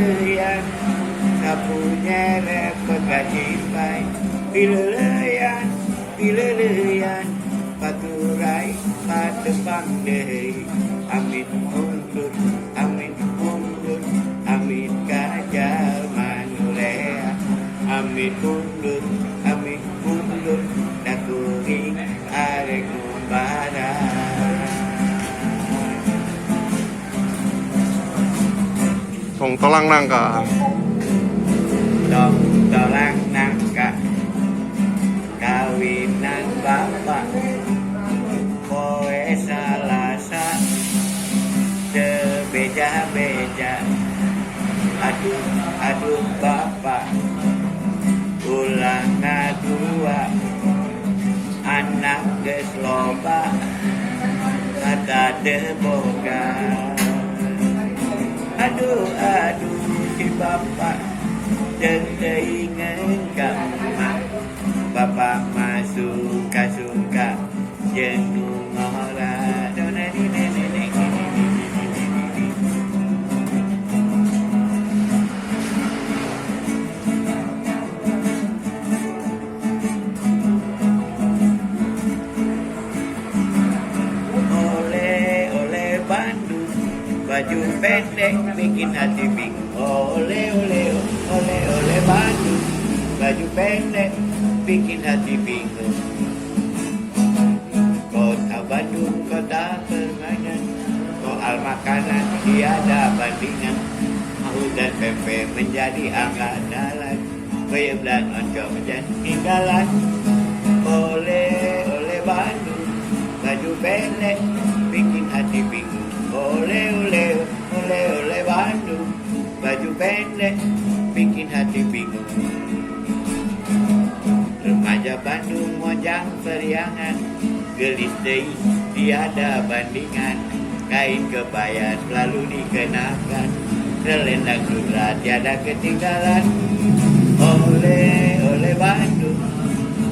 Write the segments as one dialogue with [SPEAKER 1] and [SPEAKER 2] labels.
[SPEAKER 1] pileleyan, sapunya repot gajipai. Pileleyan, pileleyan, paturai patepang deh. Amit mundur, amit mundur, amit kajal manulea. Amit mundur, dakuring arek ngumbara.
[SPEAKER 2] Tong tolang nangka.
[SPEAKER 1] Tong tolang nangka, kawinan bapak. Koe salasa, beja-beja. Aduh, aduh bapak, ulang ngadua. Anak geus loba, ada deboga. Aduh, aduh si bapak, jeung teuing ka emak. Bapak mah suka-suka jeung nu ngora. Baju pendek bikin hati bingung. Ole ole ole ole Bandung. Baju pendek bikin hati bingung. Kota Bandung, kota permainan. Soal makanan tiada bandingan. Tahu dan tempe menjadi andalan. Peyem dan oncom menjadi tinggalan. Ole ole Bandung. Baju pendek bikin hati bingung. Ole ole ole ole Bandung, baju pendek bikin hati bingung. Remaja Bandung mojang periangan, gelis deui tiada bandingan. Kain kebaya selalu dikenakan, selendang sutra tiada ketinggalan. Ole ole Bandung,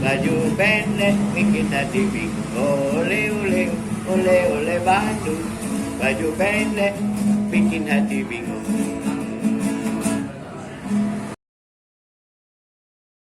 [SPEAKER 1] baju pendek bikin hati bingung. Ole ole ole ole Bandung, baju pendek bikin hati bingung.